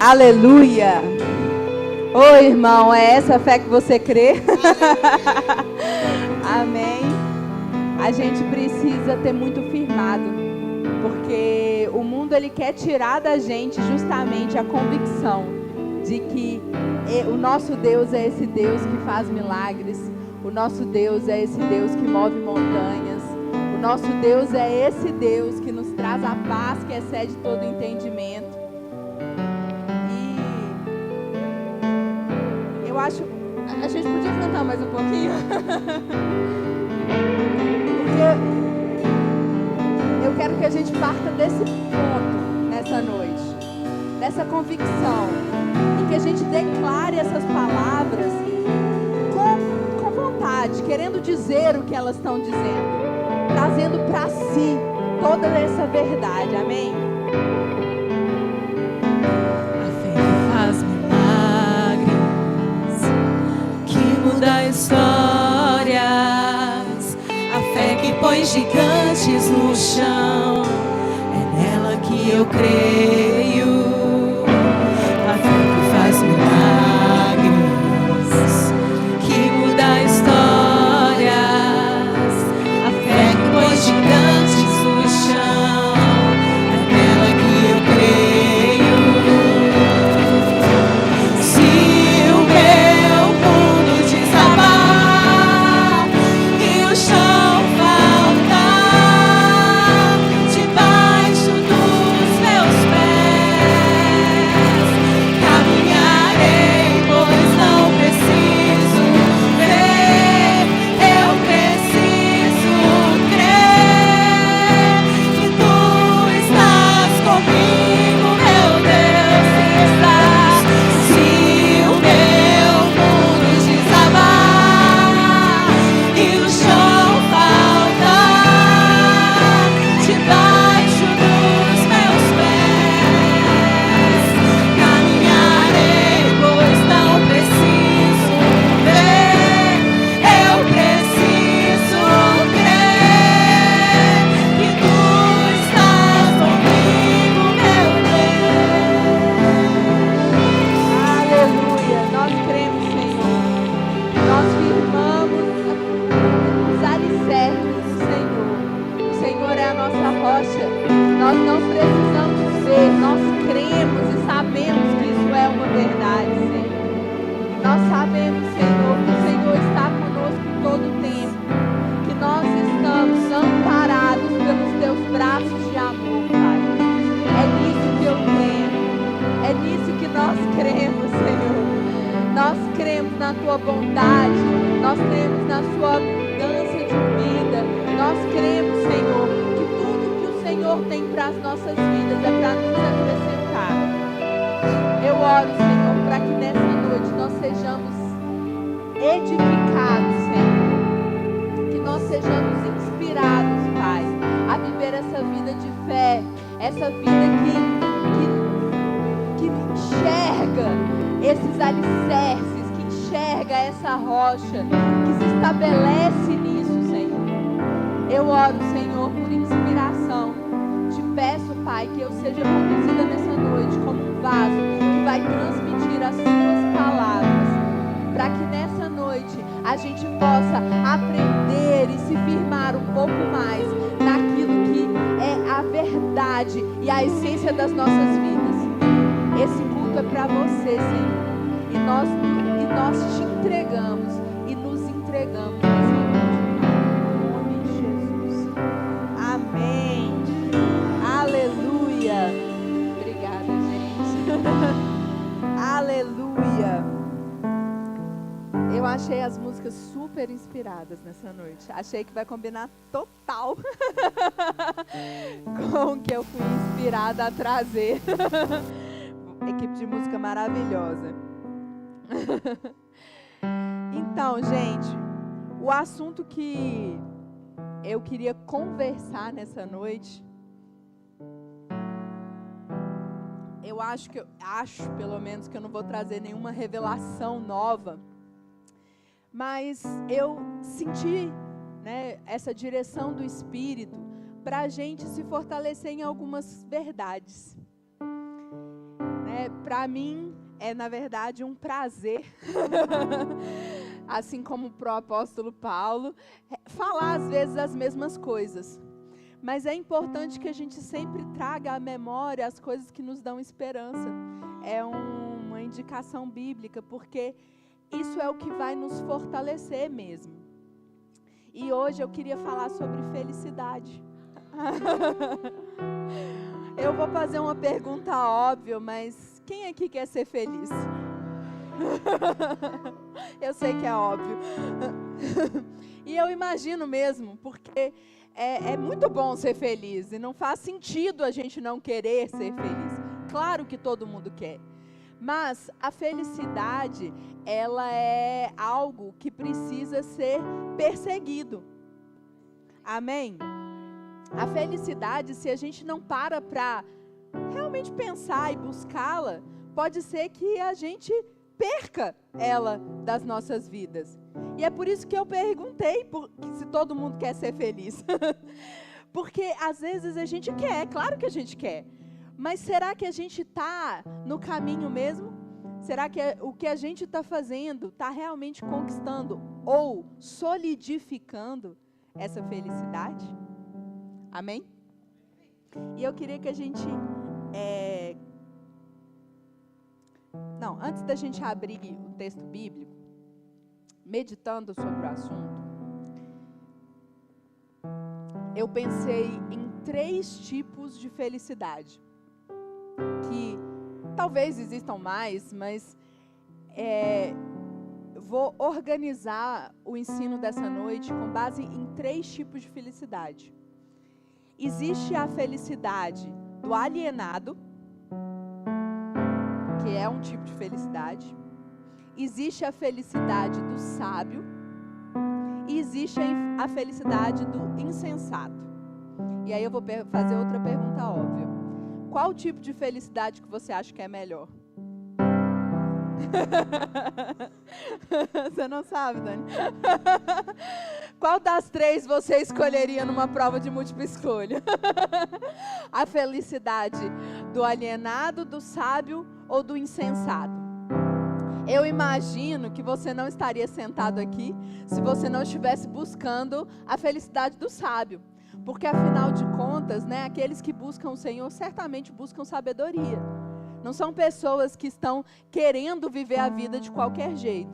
Aleluia! Ô irmão, é essa fé que você crê? Amém. A gente precisa ter muito firmado, porque o mundo ele quer tirar da gente justamente a convicção de que o nosso Deus é esse Deus que faz milagres, o nosso Deus é esse Deus que move montanhas, o nosso Deus é esse Deus que nos traz a paz que excede todo entendimento. E eu acho, a gente podia cantar mais um pouquinho? Porque eu quero que a gente parta desse ponto nessa noite, dessa convicção, e que a gente declare essas palavras com vontade, querendo dizer o que elas estão dizendo, trazendo para si toda essa verdade, amém? A fé que faz milagres, que muda histórias, a fé que põe gigantes no chão, é nela que eu creio. A fé que faz milagres, que muda histórias, a fé que põe gigantes no chão, é nela que eu creio. Se o meu mundo desabar e o chão faltar debaixo dos meus pés, caminharei, pois não preciso ver, eu preciso crer que tu estás comigo, meu Deus, estás. Se o meu mundo desabar e o chão faltar debaixo dos meus pés, caminharei, pois não preciso ver, eu preciso crer que tu estás comigo, meu Aleluia! Nós cremos, Senhor. Nós firmamos os alicerces do Senhor. O Senhor é a nossa rocha. Nós não precisamos ver, nós cremos e sabemos que isso é uma verdade, Senhor. Nós sabemos, Senhor, que o Senhor está conosco todo o tempo, que nós estamos amparados pelos teus braços de amor, Pai. É nisso que eu creio, é nisso que nós cremos, Senhor. Nós cremos na tua bondade, nós cremos na sua abundância de vida, nós cremos, Senhor, que tudo que o Senhor tem para as nossas vidas é para nos acrescentar. Eu oro, Senhor, para que nessa noite nós sejamos edificados, Senhor, que nós sejamos inspirados, Pai, a viver essa vida de fé, essa vida que enxerga esses alicerces, que enxerga essa rocha, que se estabelece nisso, Senhor. Eu oro, Senhor, por inspiração. Te peço, Pai, que eu seja conduzida nessa noite como um vaso que vai transmitir as tuas palavras, para que nessa noite a gente possa aprender e se firmar um pouco mais naquilo que é a verdade e a essência das nossas vidas. Esse culto é para você, Senhor. E nós te entregamos e nos entregamos nessa noite. Em nome de Jesus. Amém. Aleluia. Obrigada, gente. Aleluia. Eu achei as músicas super inspiradas nessa noite. Achei que vai combinar total com o que eu fui inspirada a trazer. Equipe de música maravilhosa. Então, gente, o assunto que eu queria conversar nessa noite, eu acho pelo menos que eu não vou trazer nenhuma revelação nova, mas eu senti, né, essa direção do Espírito para a gente se fortalecer em algumas verdades. Para mim, é na verdade um prazer, assim como para o apóstolo Paulo, falar às vezes as mesmas coisas. Mas é importante que a gente sempre traga à memória as coisas que nos dão esperança. É uma indicação bíblica, porque isso é o que vai nos fortalecer mesmo. E hoje eu queria falar sobre felicidade. Eu vou fazer uma pergunta óbvia, mas quem aqui quer ser feliz? Eu sei que é óbvio. E eu imagino mesmo, porque é muito bom ser feliz. E não faz sentido a gente não querer ser feliz. Claro que todo mundo quer. Mas a felicidade, ela é algo que precisa ser perseguido. Amém? A felicidade, se a gente não para realmente pensar e buscá-la, pode ser que a gente perca ela das nossas vidas. E é por isso que eu perguntei se todo mundo quer ser feliz. Porque às vezes a gente quer, claro que a gente quer. Mas será que a gente está no caminho mesmo? Será que o que a gente está fazendo está realmente conquistando ou solidificando essa felicidade? Amém? E eu queria que a gente... antes da gente abrir o texto bíblico, meditando sobre o assunto, eu pensei em 3 tipos de felicidade. Que talvez existam mais, mas vou organizar o ensino dessa noite com base em 3 tipos de felicidade. Existe a felicidade do alienado, que é um tipo de felicidade. Existe a felicidade do sábio. E existe a felicidade do insensato. E aí eu vou fazer outra pergunta óbvia. Qual tipo de felicidade que você acha que é melhor? Você não sabe, Dani? Qual das 3 você escolheria numa prova de múltipla escolha? A felicidade do alienado, do sábio ou do insensato? Eu imagino que você não estaria sentado aqui se você não estivesse buscando a felicidade do sábio. Porque afinal de contas, aqueles que buscam o Senhor certamente buscam sabedoria. Não são pessoas que estão querendo viver a vida de qualquer jeito.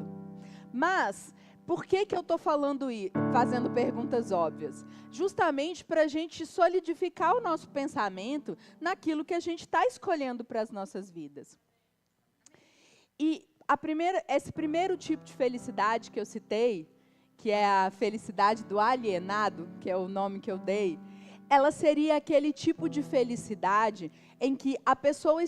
Mas, por que eu estou falando isso, fazendo perguntas óbvias? Justamente para a gente solidificar o nosso pensamento naquilo que a gente está escolhendo para as nossas vidas. E esse primeiro tipo de felicidade que eu citei, que é a felicidade do alienado, que é o nome que eu dei, ela seria aquele tipo de felicidade em que a pessoa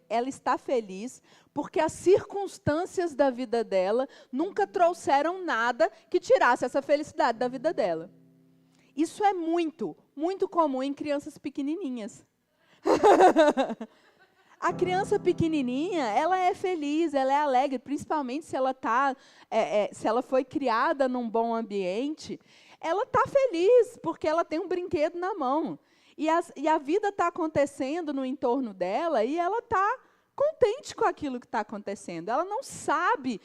ela está feliz porque as circunstâncias da vida dela nunca trouxeram nada que tirasse essa felicidade da vida dela. Isso é muito, muito comum em crianças pequenininhas. A criança pequenininha, ela é feliz, ela é alegre, principalmente se ela se ela foi criada num bom ambiente, ela está feliz porque ela tem um brinquedo na mão. E a vida está acontecendo no entorno dela e ela está contente com aquilo que está acontecendo. Ela não sabe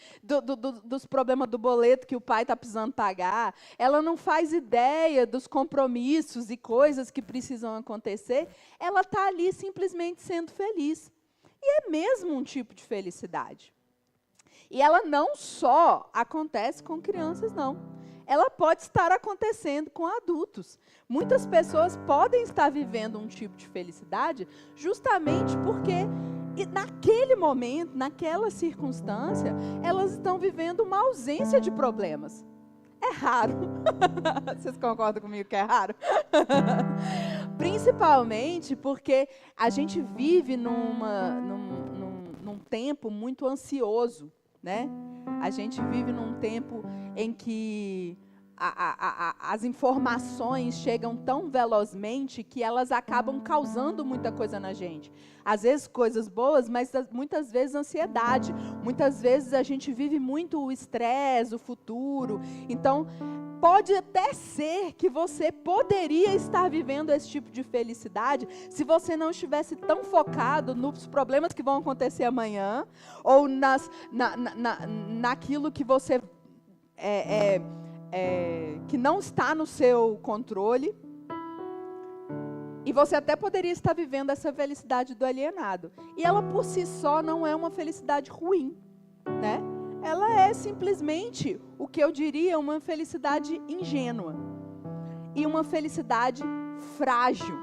dos problemas do boleto que o pai está precisando pagar. Ela não faz ideia dos compromissos e coisas que precisam acontecer. Ela está ali simplesmente sendo feliz. E é mesmo um tipo de felicidade. E ela não só acontece com crianças, não. Ela pode estar acontecendo com adultos. Muitas pessoas podem estar vivendo um tipo de felicidade justamente porque naquele momento, naquela circunstância, elas estão vivendo uma ausência de problemas. É raro. Vocês concordam comigo que é raro? Principalmente porque a gente vive num tempo muito ansioso, né? A gente vive num tempo em que as informações chegam tão velozmente que elas acabam causando muita coisa na gente. Às vezes coisas boas, mas muitas vezes ansiedade. Muitas vezes a gente vive muito o estresse, o futuro. Então, pode até ser que você poderia estar vivendo esse tipo de felicidade se você não estivesse tão focado nos problemas que vão acontecer amanhã ou naquilo que você que não está no seu controle. E você até poderia estar vivendo essa felicidade do alienado. E ela por si só não é uma felicidade ruim, né? Ela é simplesmente o que eu diria uma felicidade ingênua. E uma felicidade frágil.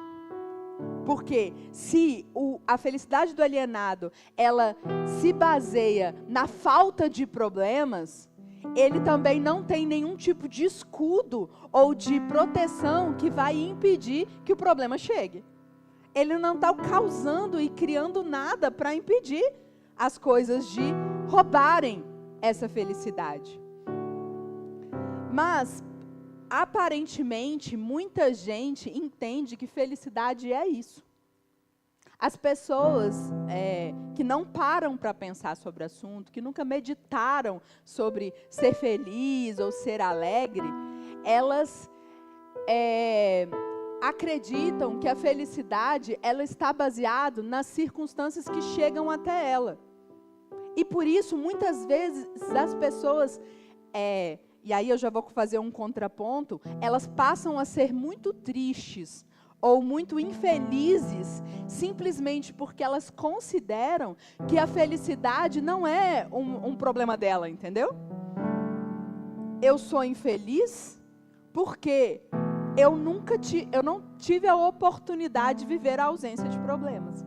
Porque se a felicidade do alienado, ela se baseia na falta de problemas, ele também não tem nenhum tipo de escudo ou de proteção que vai impedir que o problema chegue. Ele não está causando e criando nada para impedir as coisas de roubarem essa felicidade. Mas, aparentemente, muita gente entende que felicidade é isso. As pessoas que não param para pensar sobre o assunto, que nunca meditaram sobre ser feliz ou ser alegre, elas acreditam que a felicidade ela está baseada nas circunstâncias que chegam até ela. E por isso, muitas vezes, as pessoas, e aí eu já vou fazer um contraponto, elas passam a ser muito tristes ou muito infelizes, simplesmente porque elas consideram que a felicidade não é um problema dela, entendeu? Eu sou infeliz porque eu não tive a oportunidade de viver a ausência de problemas.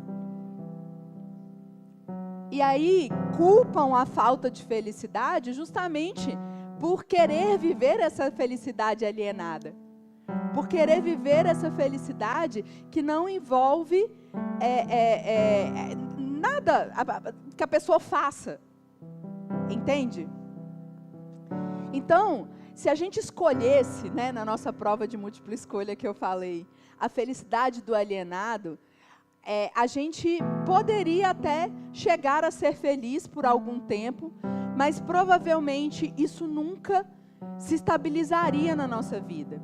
E aí culpam a falta de felicidade justamente por querer viver essa felicidade alienada. Por querer viver essa felicidade que não envolve nada que a pessoa faça. Entende? Então, se a gente escolhesse, né, na nossa prova de múltipla escolha que eu falei, a felicidade do alienado, a gente poderia até chegar a ser feliz por algum tempo, mas provavelmente isso nunca se estabilizaria na nossa vida.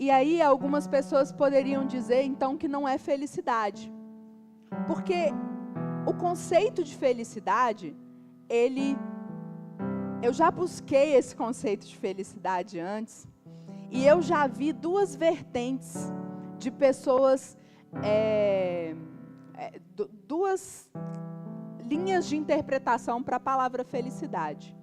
E aí algumas pessoas poderiam dizer, então, que não é felicidade. Porque o conceito de felicidade, eu já busquei esse conceito de felicidade antes, e eu já vi duas vertentes de pessoas, duas linhas de interpretação para a palavra felicidade.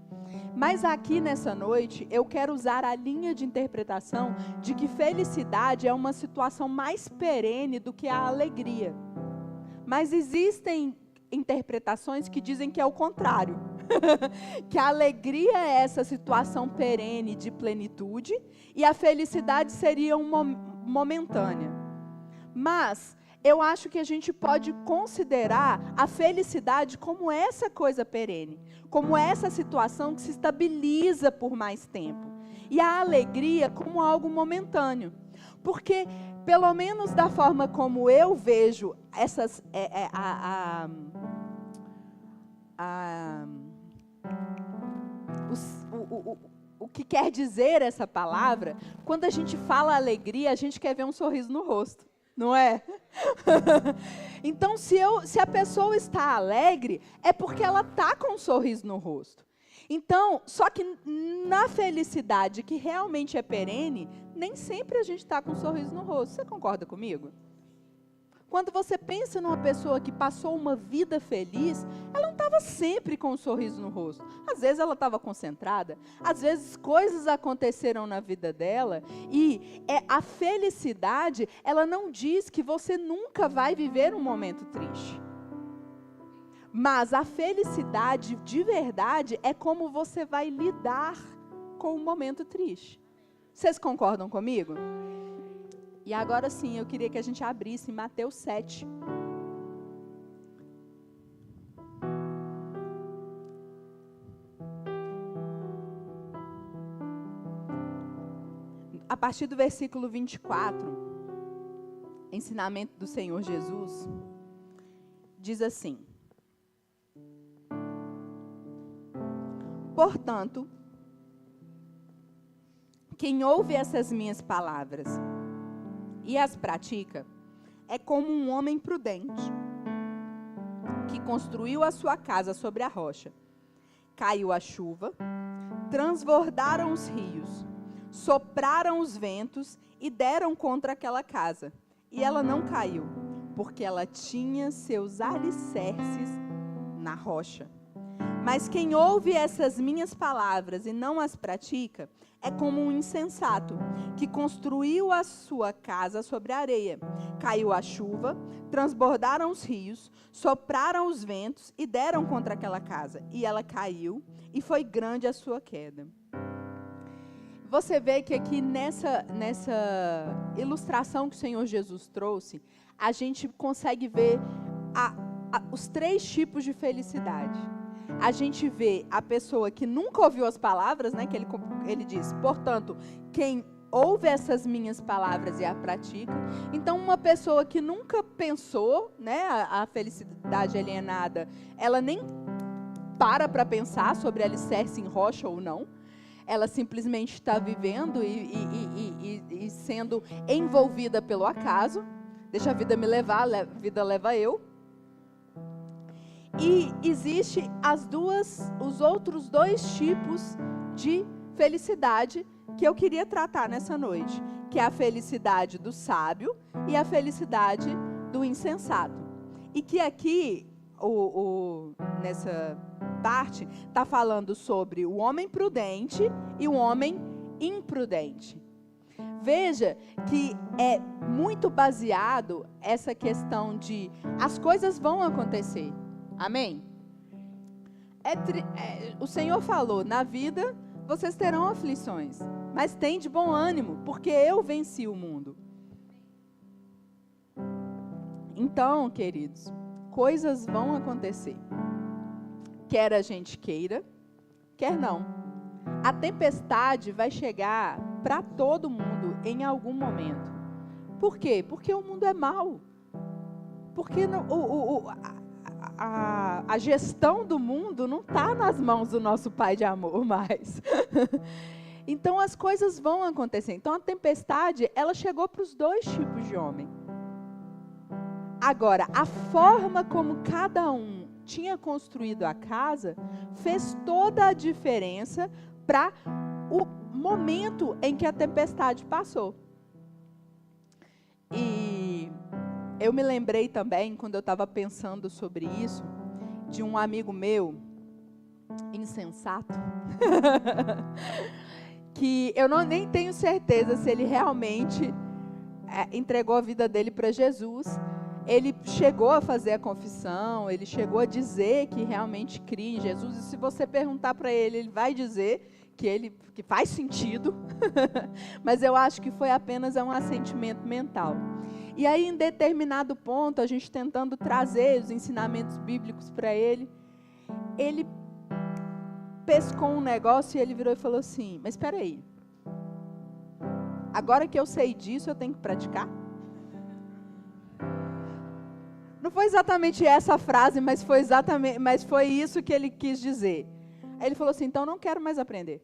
Mas aqui nessa noite, eu quero usar a linha de interpretação de que felicidade é uma situação mais perene do que a alegria. Mas existem interpretações que dizem que é o contrário. Que a alegria é essa situação perene de plenitude e a felicidade seria momentânea. Mas eu acho que a gente pode considerar a felicidade como essa coisa perene, como essa situação que se estabiliza por mais tempo. E a alegria como algo momentâneo. Porque, pelo menos da forma como eu vejo essas, o que quer dizer essa palavra, quando a gente fala alegria, a gente quer ver um sorriso no rosto. Não é? Então, se a pessoa está alegre, é porque ela está com um sorriso no rosto. Então, só que na felicidade que realmente é perene, nem sempre a gente está com um sorriso no rosto. Você concorda comigo? Quando você pensa numa pessoa que passou uma vida feliz, ela não estava sempre com um sorriso no rosto. Às vezes ela estava concentrada, às vezes coisas aconteceram na vida dela, e a felicidade, ela não diz que você nunca vai viver um momento triste. Mas a felicidade de verdade é como você vai lidar com o momento triste. Vocês concordam comigo? E agora sim, eu queria que a gente abrisse Mateus 7. a partir do versículo 24, ensinamento do Senhor Jesus, diz assim: portanto, quem ouve essas minhas palavras e as pratica, é como um homem prudente, que construiu a sua casa sobre a rocha. Caiu a chuva, transbordaram os rios, sopraram os ventos e deram contra aquela casa. E ela não caiu, porque ela tinha seus alicerces na rocha. Mas quem ouve essas minhas palavras e não as pratica, é como um insensato, que construiu a sua casa sobre a areia. Caiu a chuva, transbordaram os rios, sopraram os ventos e deram contra aquela casa. E ela caiu, e foi grande a sua queda. Você vê que aqui nessa ilustração que o Senhor Jesus trouxe, a gente consegue ver os 3 tipos de felicidade. A gente vê a pessoa que nunca ouviu as palavras, né, que ele diz, portanto, quem ouve essas minhas palavras e a pratica. Então, uma pessoa que nunca pensou, né, a felicidade alienada, ela nem para pensar sobre alicerce em rocha ou não. Ela simplesmente está vivendo e sendo envolvida pelo acaso. Deixa a vida me levar, a vida leva eu. E existe os outros 2 tipos de felicidade que eu queria tratar nessa noite, que é a felicidade do sábio e a felicidade do insensato. E que aqui, nessa parte, está falando sobre o homem prudente e o homem imprudente. Veja que é muito baseado essa questão de as coisas vão acontecer. Amém? O Senhor falou, na vida vocês terão aflições, mas tem de bom ânimo, porque eu venci o mundo. Então, queridos, coisas vão acontecer. Quer a gente queira, quer não. A tempestade vai chegar para todo mundo em algum momento. Por quê? Porque o mundo é mau. Porque a gestão do mundo não está nas mãos do nosso Pai de amor mais. Então as coisas vão acontecer. Então a tempestade, ela chegou para os 2 tipos de homem. Agora, a forma como cada um tinha construído a casa fez toda a diferença para o momento em que a tempestade passou. E eu me lembrei também, quando eu estava pensando sobre isso, de um amigo meu, insensato, que eu nem tenho certeza se ele realmente entregou a vida dele para Jesus. Ele chegou a fazer a confissão, ele chegou a dizer que realmente cria em Jesus, e se você perguntar para ele, ele vai dizer que faz sentido, mas eu acho que foi apenas um assentimento mental. E aí, em determinado ponto, a gente tentando trazer os ensinamentos bíblicos para ele pescou um negócio e ele virou e falou assim, mas espera aí, agora que eu sei disso, eu tenho que praticar? Não foi exatamente essa frase, mas foi isso que ele quis dizer. Aí ele falou assim, então não quero mais aprender.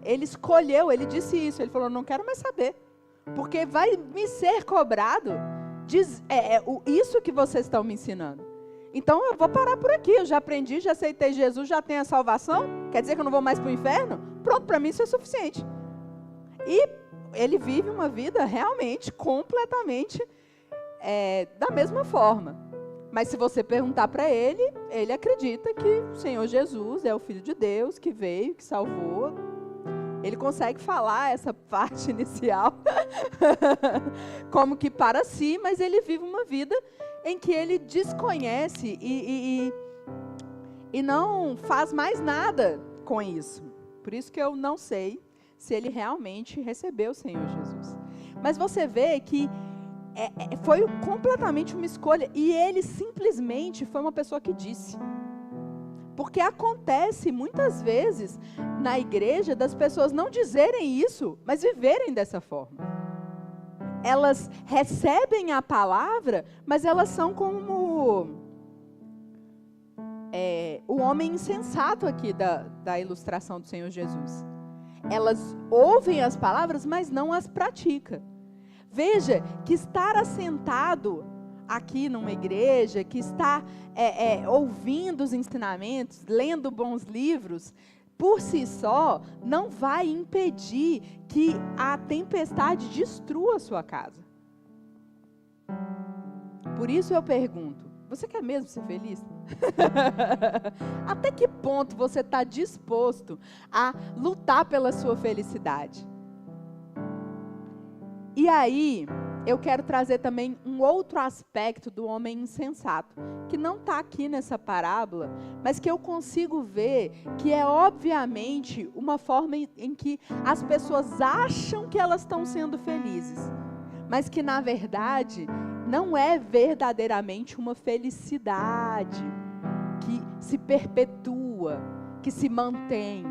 Ele escolheu, ele disse isso, ele falou, não quero mais saber, porque vai me ser cobrado isso que vocês estão me ensinando. Então eu vou parar por aqui, eu já aprendi, já aceitei Jesus, já tenho a salvação, quer dizer que eu não vou mais para o inferno? Pronto, para mim isso é suficiente. E ele vive uma vida realmente, completamente da mesma forma. Mas se você perguntar para ele, ele acredita que o Senhor Jesus é o Filho de Deus, que veio, que salvou. Ele consegue falar essa parte inicial como que para si, mas ele vive uma vida em que ele desconhece e não faz mais nada com isso. Por isso que eu não sei se ele realmente recebeu o Senhor Jesus. Mas você vê que foi completamente uma escolha, e ele simplesmente foi uma pessoa que disse. Porque acontece muitas vezes na igreja das pessoas não dizerem isso, mas viverem dessa forma. Elas recebem a palavra, mas elas são como o homem insensato aqui da ilustração do Senhor Jesus. Elas ouvem as palavras, mas não as praticam. Veja que estar assentado aqui numa igreja, que está ouvindo os ensinamentos, lendo bons livros, por si só, não vai impedir que a tempestade destrua a sua casa. Por isso eu pergunto, você quer mesmo ser feliz? Até que ponto você está disposto a lutar pela sua felicidade? E aí, eu quero trazer também um outro aspecto do homem insensato, que não está aqui nessa parábola, mas que eu consigo ver que é obviamente uma forma em que as pessoas acham que elas estão sendo felizes, mas que na verdade não é verdadeiramente uma felicidade que se perpetua, que se mantém.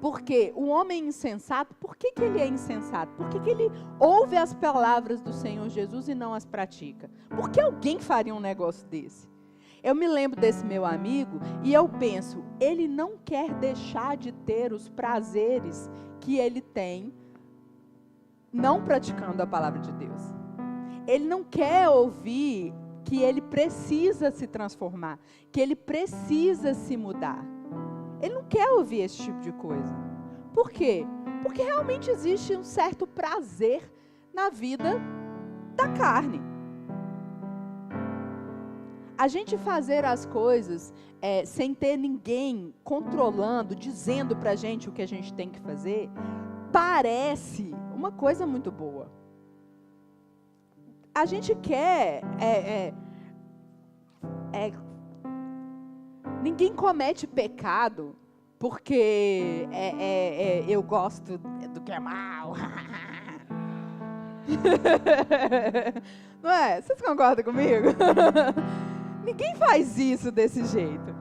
Porque o homem insensato, por que ele é insensato? Por que ele ouve as palavras do Senhor Jesus e não as pratica? Por que alguém faria um negócio desse? Eu me lembro desse meu amigo e eu penso, ele não quer deixar de ter os prazeres que ele tem não praticando a palavra de Deus. Ele não quer ouvir que ele precisa se transformar, que ele precisa se mudar. Ele não quer ouvir esse tipo de coisa. Por quê? Porque realmente existe um certo prazer na vida da carne. A gente fazer as coisas sem ter ninguém controlando, dizendo pra gente o que a gente tem que fazer, parece uma coisa muito boa. A gente quer... Ninguém comete pecado porque eu gosto do que é mal. Não é? Vocês concordam comigo? Ninguém faz isso desse jeito.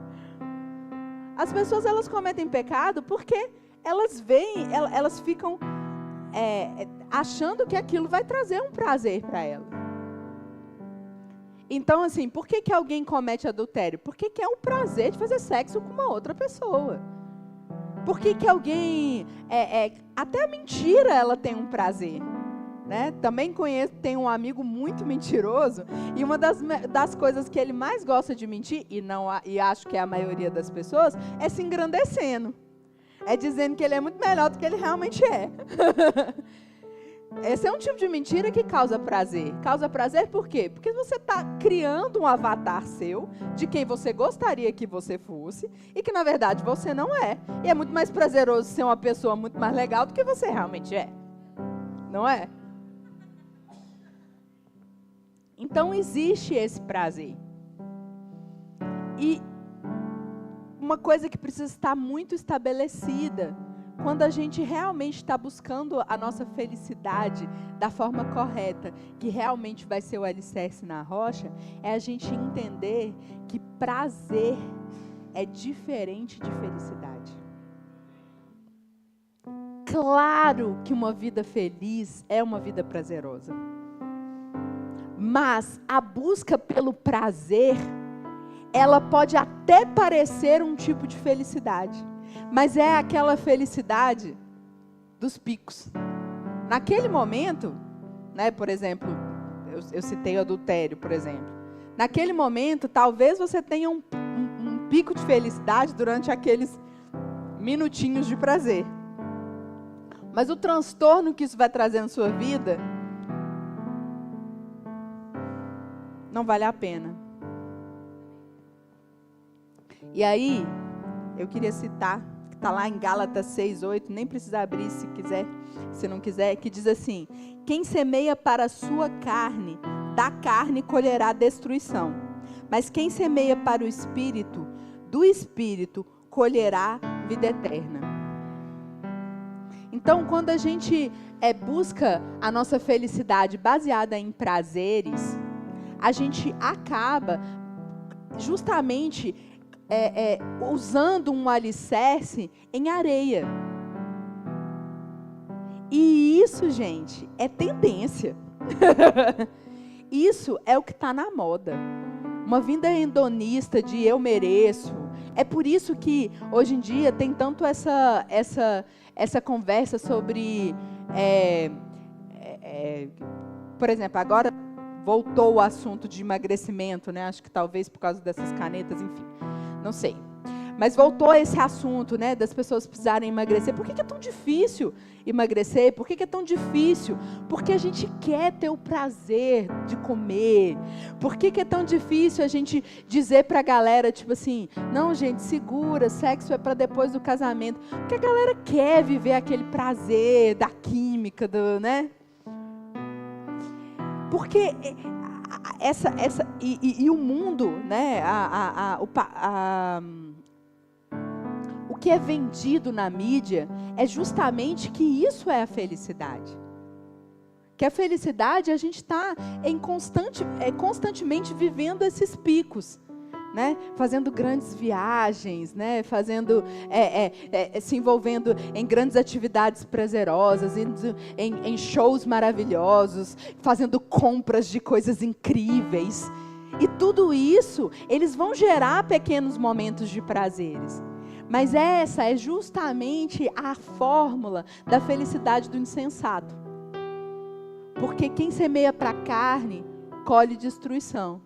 As pessoas, elas cometem pecado porque elas veem, elas ficam achando que aquilo vai trazer um prazer para elas. Então, assim, por que alguém comete adultério? Porque quer o prazer de fazer sexo com uma outra pessoa. Por que alguém... até a mentira, ela tem um prazer. Né? Também tem um amigo muito mentiroso, e uma das coisas que ele mais gosta de mentir, e acho que é a maioria das pessoas, é se engrandecendo. É dizendo que ele é muito melhor do que ele realmente é. Esse é um tipo de mentira que causa prazer. Causa prazer por quê? Porque você está criando um avatar seu, de quem você gostaria que você fosse, e que na verdade você não é. E é muito mais prazeroso ser uma pessoa muito mais legal do que você realmente é. Não é? Então existe esse prazer. E uma coisa que precisa estar muito estabelecida, quando a gente realmente está buscando a nossa felicidade da forma correta, que realmente vai ser o alicerce na rocha, é a gente entender que prazer é diferente de felicidade. Claro que uma vida feliz é uma vida prazerosa. Mas a busca pelo prazer, ela pode até parecer um tipo de felicidade. Mas é aquela felicidade dos picos. Naquele momento, né, por exemplo, eu citei o adultério, por exemplo. Naquele momento, talvez você tenha um pico de felicidade durante aqueles minutinhos de prazer. Mas o transtorno que isso vai trazer na sua vida não vale a pena. E aí, eu queria citar, que está lá em Gálatas 6:8, nem precisa abrir se quiser, se não quiser, que diz assim: quem semeia para a sua carne, da carne colherá destruição. Mas quem semeia para o Espírito, do Espírito colherá vida eterna. Então, quando a gente busca a nossa felicidade baseada em prazeres, a gente acaba justamente usando um alicerce em areia. E isso, gente, é tendência. Isso é o que está na moda. Uma vida hedonista de eu mereço. É por isso que hoje em dia tem tanto essa conversa sobre, por exemplo, agora voltou o assunto de emagrecimento, né? Acho que talvez por causa dessas canetas, enfim, não sei. Mas voltou esse assunto, né, das pessoas precisarem emagrecer. Por que é tão difícil emagrecer? Por que é tão difícil? Porque a gente quer ter o prazer de comer. Por que é tão difícil a gente dizer pra galera, tipo assim, não, gente, segura, sexo é para depois do casamento. Porque a galera quer viver aquele prazer da química, né? Porque o mundo, né, o que é vendido na mídia é justamente que isso é a felicidade. Que a felicidade, a gente está constantemente vivendo esses picos, né? Fazendo grandes viagens, né? Se envolvendo em grandes atividades prazerosas, em shows maravilhosos, fazendo compras de coisas incríveis. E tudo isso, eles vão gerar pequenos momentos de prazeres. Mas essa é justamente a fórmula da felicidade do insensato. Porque quem semeia para a carne, colhe destruição.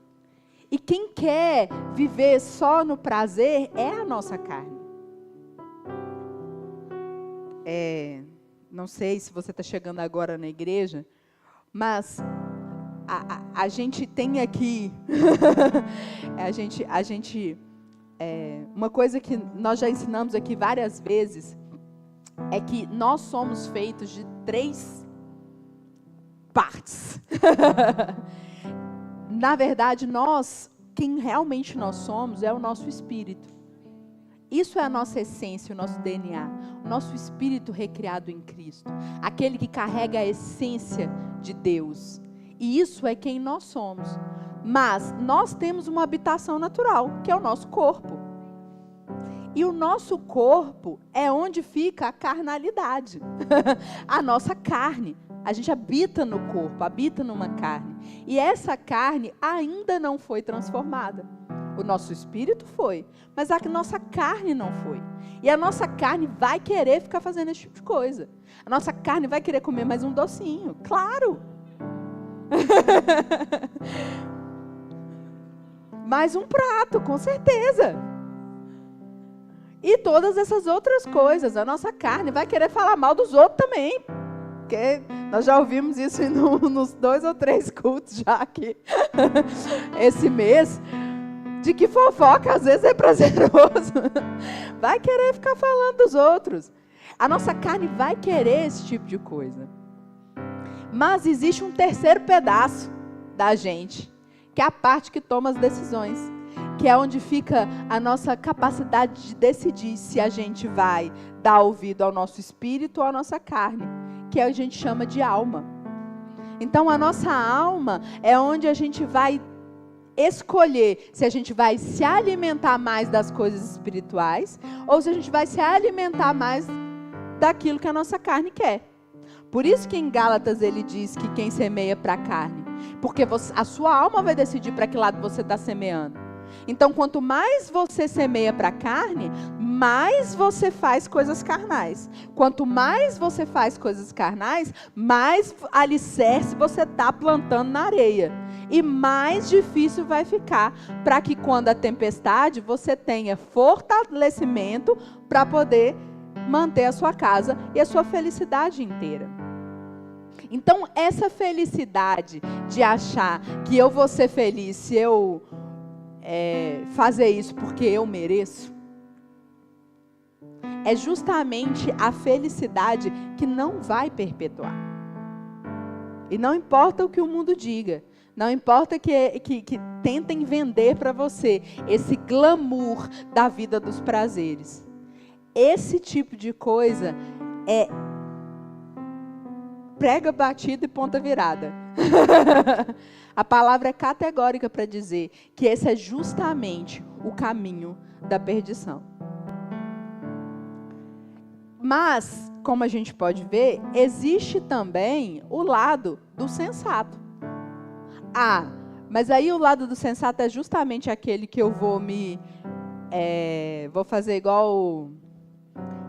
E quem quer viver só no prazer é a nossa carne. Não sei se você está chegando agora na igreja, mas a gente tem aqui... uma coisa que nós já ensinamos aqui várias vezes é que nós somos feitos de 3 partes. Na verdade, quem realmente nós somos é o nosso espírito. Isso é a nossa essência, o nosso DNA, o nosso espírito recriado em Cristo, aquele que carrega a essência de Deus. E isso é quem nós somos. Mas nós temos uma habitação natural, que é o nosso corpo. E o nosso corpo é onde fica a carnalidade, a nossa carne. A gente habita no corpo, habita numa carne. E essa carne ainda não foi transformada. O nosso espírito foi, mas a nossa carne não foi. E a nossa carne vai querer ficar fazendo esse tipo de coisa. A nossa carne vai querer comer mais um docinho, claro. Mais um prato, com certeza. E todas essas outras coisas. A nossa carne vai querer falar mal dos outros também. Porque nós já ouvimos isso nos 2 ou 3 cultos já aqui. Esse mês. De que fofoca às vezes é prazeroso. Vai querer ficar falando dos outros. A nossa carne vai querer esse tipo de coisa. Mas existe um terceiro pedaço da gente, que é a parte que toma as decisões, que é onde fica a nossa capacidade de decidir se a gente vai dar ouvido ao nosso espírito ou à nossa carne, que a gente chama de alma. Então a nossa alma é onde a gente vai escolher se a gente vai se alimentar mais das coisas espirituais ou se a gente vai se alimentar mais daquilo que a nossa carne quer. Por isso que em Gálatas ele diz que quem semeia para a carne, porque a sua alma vai decidir para que lado você está semeando. Então, quanto mais você semeia para a carne, mais você faz coisas carnais. Quanto mais você faz coisas carnais, mais alicerce você está plantando na areia. E mais difícil vai ficar para que quando a tempestade você tenha fortalecimento para poder manter a sua casa e a sua felicidade inteira. Então, essa felicidade de achar que eu vou ser feliz se eu fazer isso porque eu mereço, é justamente a felicidade que não vai perpetuar. E não importa o que o mundo diga, não importa que tentem vender para você esse glamour da vida dos prazeres. Esse tipo de coisa é prega batido e ponta virada. A palavra é categórica para dizer que esse é justamente o caminho da perdição. Mas, como a gente pode ver, existe também o lado do sensato. Mas aí o lado do sensato é justamente aquele que eu vou vou fazer igual...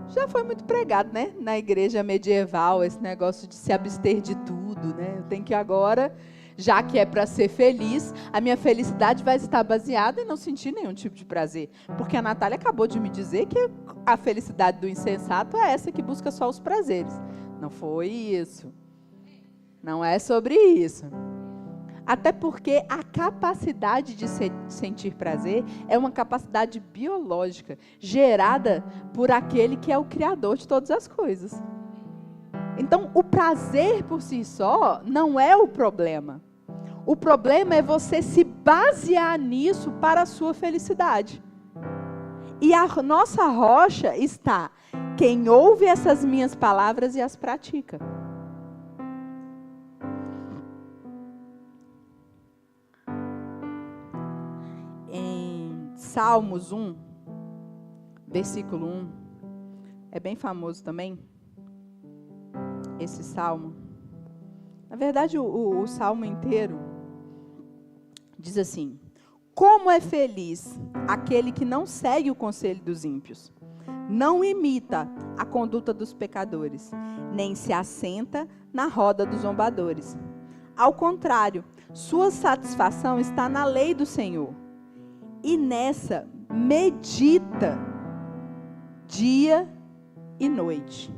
Já foi muito pregado, né? Na igreja medieval, esse negócio de se abster de tudo, né? Eu tenho que agora, já que é para ser feliz, a minha felicidade vai estar baseada em não sentir nenhum tipo de prazer. Porque a Natália acabou de me dizer que a felicidade do insensato é essa que busca só os prazeres. Não foi isso. Não é sobre isso. Até porque a capacidade de sentir prazer é uma capacidade biológica, gerada por aquele que é o Criador de todas as coisas. Então, o prazer por si só não é o problema. O problema é você se basear nisso para a sua felicidade. E a nossa rocha está quem ouve essas minhas palavras e as pratica. Salmos 1, versículo 1, é bem famoso também, esse salmo. Na verdade, o salmo inteiro diz assim: como é feliz aquele que não segue o conselho dos ímpios, não imita a conduta dos pecadores, nem se assenta na roda dos zombadores. Ao contrário, sua satisfação está na lei do Senhor. E nessa medita dia e noite.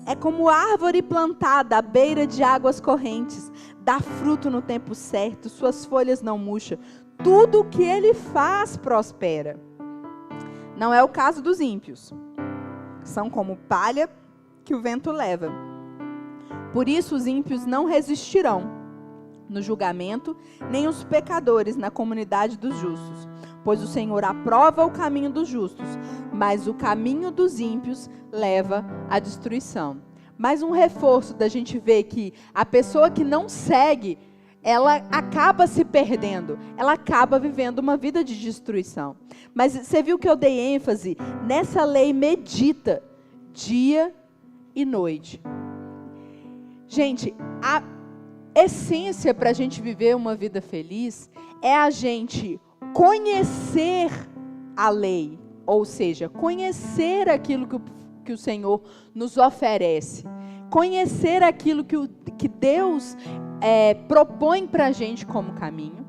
É como árvore plantada à beira de águas correntes, dá fruto no tempo certo, suas folhas não murcham, tudo o que ele faz prospera. Não é o caso dos ímpios. São como palha que o vento leva. Por isso os ímpios não resistirão no julgamento, nem os pecadores na comunidade dos justos. Pois o Senhor aprova o caminho dos justos, mas o caminho dos ímpios leva à destruição. Mais um reforço da gente ver que a pessoa que não segue, ela acaba se perdendo, ela acaba vivendo uma vida de destruição. Mas você viu que eu dei ênfase nessa lei medita, dia e noite. Gente, a essência para a gente viver uma vida feliz é a gente conhecer a lei, ou seja, conhecer aquilo que o Senhor nos oferece, conhecer aquilo que Deus propõe para a gente como caminho,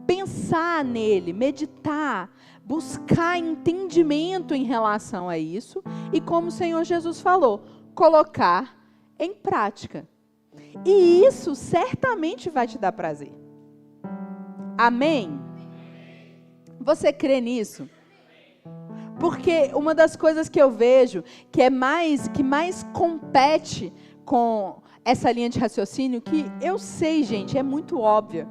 pensar nele, meditar, buscar entendimento em relação a isso e, como o Senhor Jesus falou, colocar em prática. E isso certamente vai te dar prazer. Amém? Você crê nisso? Porque uma das coisas que eu vejo que mais compete com essa linha de raciocínio, que eu sei, gente, é muito óbvia.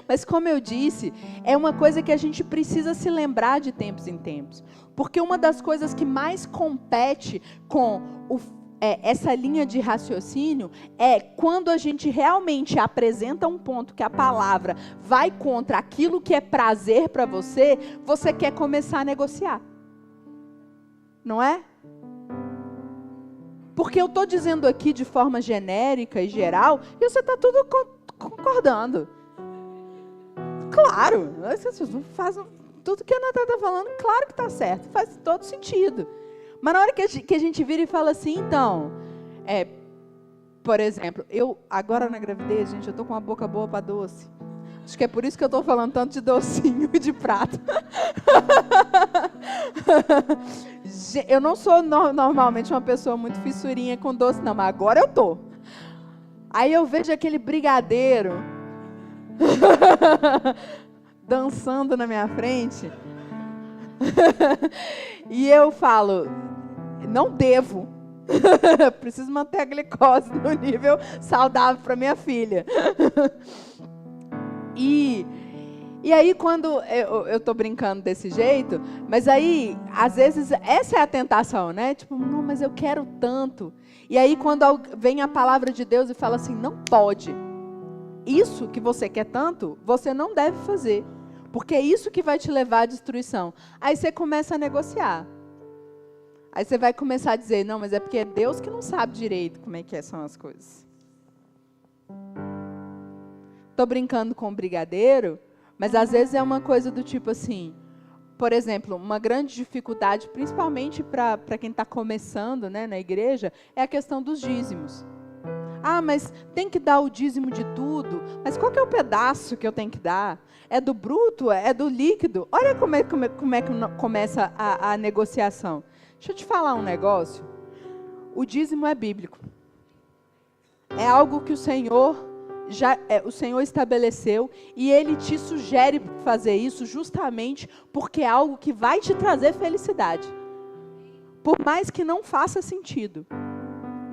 Mas como eu disse, é uma coisa que a gente precisa se lembrar de tempos em tempos. Porque uma das coisas que mais compete com essa linha de raciocínio é quando a gente realmente apresenta um ponto que a palavra vai contra aquilo que é prazer para você, você quer começar a negociar. Não é? Porque eu estou dizendo aqui de forma genérica e geral, e você está tudo concordando. Claro, faz tudo que a Natália está falando, claro que está certo, faz todo sentido. Mas na hora que a gente vira e fala assim, então, por exemplo, eu agora na gravidez, gente, eu tô com uma boca boa para doce. Acho que é por isso que eu tô falando tanto de docinho e de prato. Eu não sou normalmente uma pessoa muito fissurinha com doce, não, mas agora eu tô. Aí eu vejo aquele brigadeiro dançando na minha frente. E eu falo, não devo. Preciso manter a glicose no nível saudável para minha filha. E E aí, quando eu tô brincando desse jeito, mas aí, às vezes, essa é a tentação, né? Tipo, não, mas eu quero tanto. E aí, quando vem a palavra de Deus e fala assim, não pode. Isso que você quer tanto, você não deve fazer. Porque é isso que vai te levar à destruição. Aí você começa a negociar. Aí você vai começar a dizer, não, mas é porque é Deus que não sabe direito como é que são as coisas. Tô brincando com o brigadeiro, mas às vezes é uma coisa do tipo assim, por exemplo, uma grande dificuldade, principalmente para quem está começando, né, na igreja, é a questão dos dízimos. Ah, mas tem que dar o dízimo de tudo. Mas qual que é o pedaço que eu tenho que dar? É do bruto? É do líquido? Olha como é que começa a negociação. Deixa eu te falar um negócio. O dízimo é bíblico. É algo que o Senhor estabeleceu e Ele te sugere fazer isso justamente porque é algo que vai te trazer felicidade. Por mais que não faça sentido.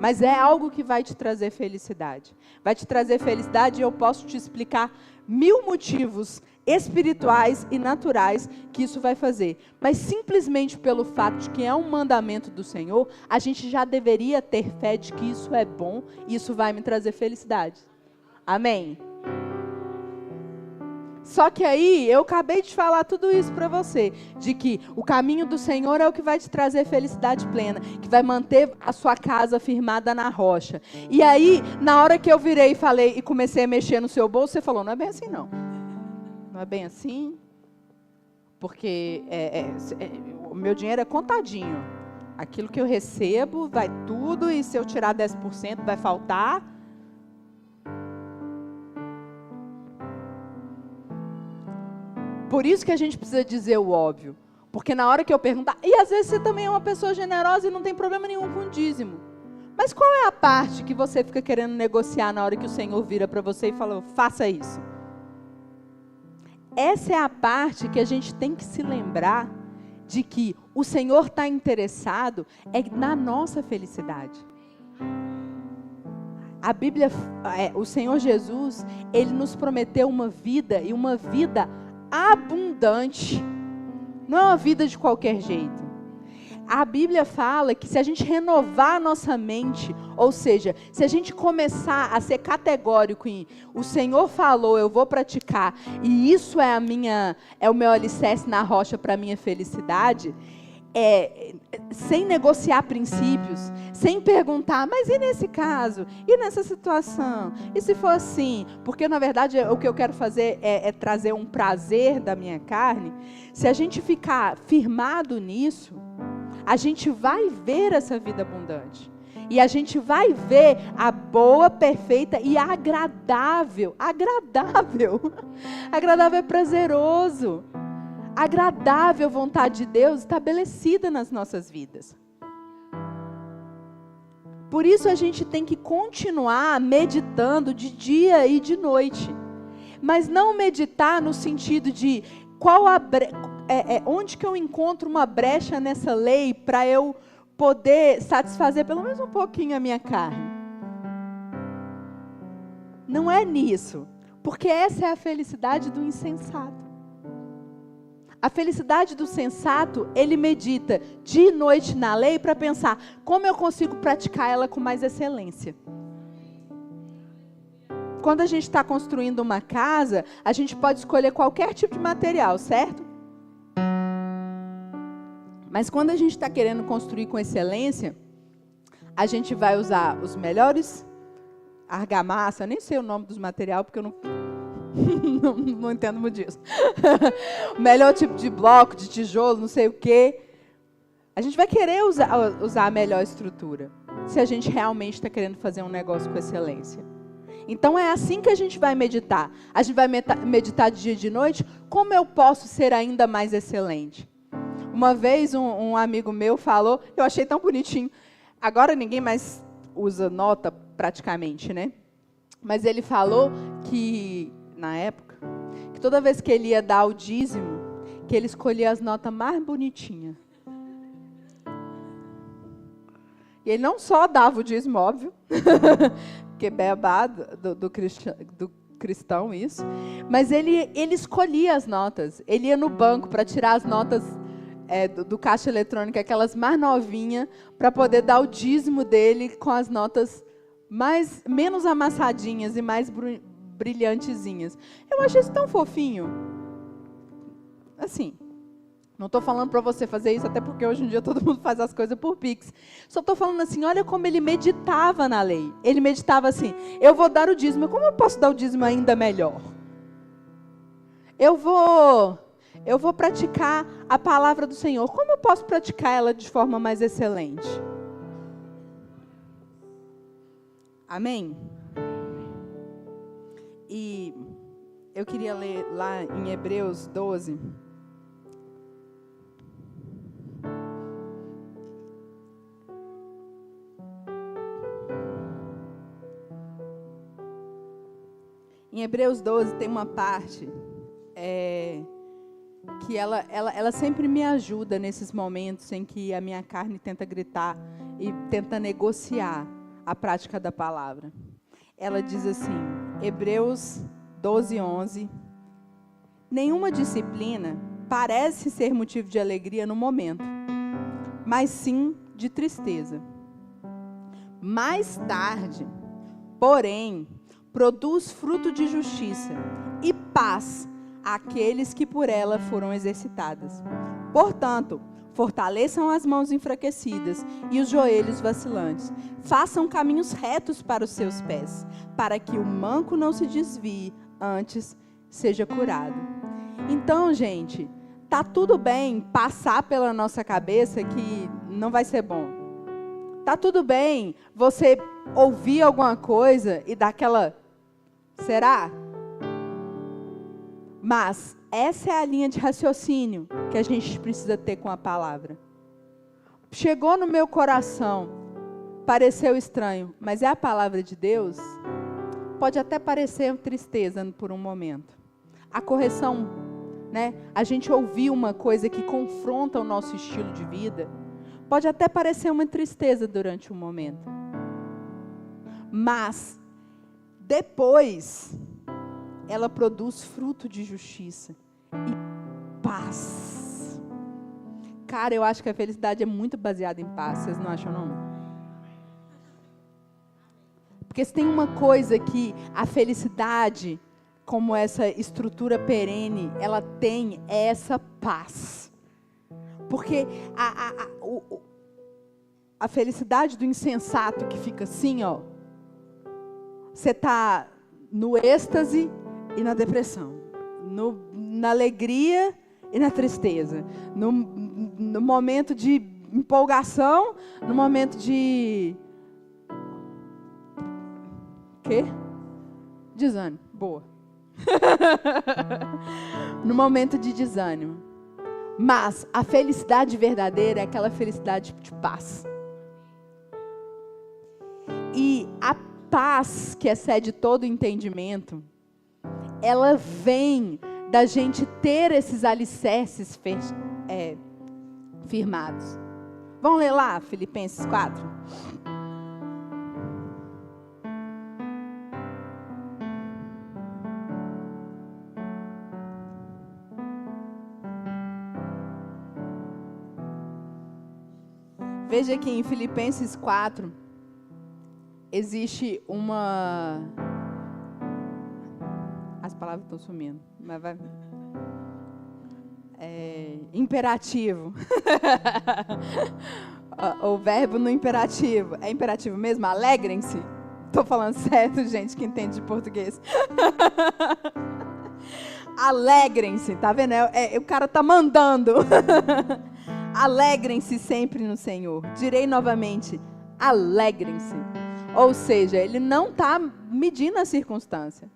Mas é algo que vai te trazer felicidade. Vai te trazer felicidade e eu posso te explicar 1000 motivos espirituais e naturais que isso vai fazer. Mas simplesmente pelo fato de que é um mandamento do Senhor, a gente já deveria ter fé de que isso é bom e isso vai me trazer felicidade. Amém? Só que aí, eu acabei de falar tudo isso para você, de que o caminho do Senhor é o que vai te trazer felicidade plena, que vai manter a sua casa firmada na rocha. E aí, na hora que eu virei e falei e comecei a mexer no seu bolso, você falou, não é bem assim não. Não é bem assim, porque o meu dinheiro é contadinho. Aquilo que eu recebo vai tudo e se eu tirar 10% vai faltar. Por isso que a gente precisa dizer o óbvio. Porque na hora que eu perguntar... E às vezes você também é uma pessoa generosa e não tem problema nenhum com o dízimo. Mas qual é a parte que você fica querendo negociar na hora que o Senhor vira para você e fala, faça isso? Essa é a parte que a gente tem que se lembrar de que o Senhor está interessado na nossa felicidade. A Bíblia, o Senhor Jesus, Ele nos prometeu uma vida e uma vida abundante, não é uma vida de qualquer jeito. A Bíblia fala que se a gente renovar a nossa mente, ou seja, se a gente começar a ser categórico em o Senhor falou, eu vou praticar, e isso é o meu alicerce na rocha para a minha felicidade, sem negociar princípios, sem perguntar, mas e nesse caso? E nessa situação? E se for assim? Porque na verdade o que eu quero fazer é trazer um prazer da minha carne. Se a gente ficar firmado nisso, a gente vai ver essa vida abundante. E a gente vai ver a boa, perfeita e agradável. Agradável. Agradável é prazeroso. Agradável vontade de Deus estabelecida nas nossas vidas. Por isso a gente tem que continuar meditando de dia e de noite. Mas não meditar no sentido de onde que eu encontro uma brecha nessa lei para eu poder satisfazer pelo menos um pouquinho a minha carne. Não é nisso. Porque essa é a felicidade do insensato. A felicidade do sensato, ele medita dia e noite na lei para pensar como eu consigo praticar ela com mais excelência. Quando a gente está construindo uma casa, a gente pode escolher qualquer tipo de material, certo? Mas quando a gente está querendo construir com excelência, a gente vai usar os melhores argamassa, eu nem sei o nome dos materiais, porque eu não entendo muito disso. O melhor tipo de bloco, de tijolo, não sei o quê. A gente vai querer usar a melhor estrutura, se a gente realmente está querendo fazer um negócio com excelência. Então é assim que a gente vai meditar. A gente vai meditar de dia e de noite, como eu posso ser ainda mais excelente. Uma vez um amigo meu falou, eu achei tão bonitinho, agora ninguém mais usa nota praticamente, né? Mas ele falou que, na época, que toda vez que ele ia dar o dízimo, que ele escolhia as notas mais bonitinhas. E ele não só dava o dízimo, óbvio, porque beabá do cristão isso, mas ele escolhia as notas. Ele ia no banco para tirar as notas do caixa eletrônico, aquelas mais novinhas, para poder dar o dízimo dele com as notas menos amassadinhas e mais brilhantezinhas. Eu acho isso tão fofinho. Assim, não estou falando para você fazer isso, até porque hoje em dia todo mundo faz as coisas por Pix. Só estou falando assim, olha como ele meditava na lei. Ele meditava assim, eu vou dar o dízimo, como eu posso dar o dízimo ainda melhor? Eu vou praticar a palavra do Senhor, como eu posso praticar ela de forma mais excelente? Amém? E eu queria ler lá em Hebreus 12. Em Hebreus 12 tem uma parte que ela sempre me ajuda nesses momentos em que a minha carne tenta gritar e tenta negociar a prática da palavra. Ela diz assim, Hebreus 12:11, nenhuma disciplina parece ser motivo de alegria no momento, mas sim de tristeza. Mais tarde, porém, produz fruto de justiça e paz àqueles que por ela foram exercitadas. Portanto, fortaleçam as mãos enfraquecidas e os joelhos vacilantes. Façam caminhos retos para os seus pés, para que o manco não se desvie, antes seja curado. Então, gente, tá tudo bem passar pela nossa cabeça que não vai ser bom. Tá tudo bem você ouvir alguma coisa e dar aquela... Será? Mas essa é a linha de raciocínio que a gente precisa ter com a palavra. Chegou no meu coração, pareceu estranho, mas é a palavra de Deus? Pode até parecer tristeza por um momento. A correção, né? A gente ouvir uma coisa que confronta o nosso estilo de vida, pode até parecer uma tristeza durante um momento. Mas depois, ela produz fruto de justiça e paz. Cara, eu acho que a felicidade é muito baseada em paz, vocês não acham, não? Porque se tem uma coisa que a felicidade, como essa estrutura perene, ela tem, é essa paz. Porque a felicidade do insensato que fica assim, ó, você está no êxtase e na depressão, na alegria e na tristeza, no momento de empolgação, no momento de... Quê? Desânimo. Boa. No momento de desânimo. Mas a felicidade verdadeira é aquela felicidade de paz. E a paz que excede todo entendimento, ela vem da gente ter esses alicerces firmados. Vamos ler lá, Filipenses 4? Veja que em Filipenses 4, existe uma... As palavras estão sumindo, mas vai... Imperativo. O verbo no imperativo. É imperativo mesmo? Alegrem-se. Estou falando certo, gente, que entende de português. Alegrem-se, tá vendo? O cara tá mandando. Alegrem-se sempre no Senhor. Direi novamente, alegrem-se. Ou seja, ele não está medindo a circunstância.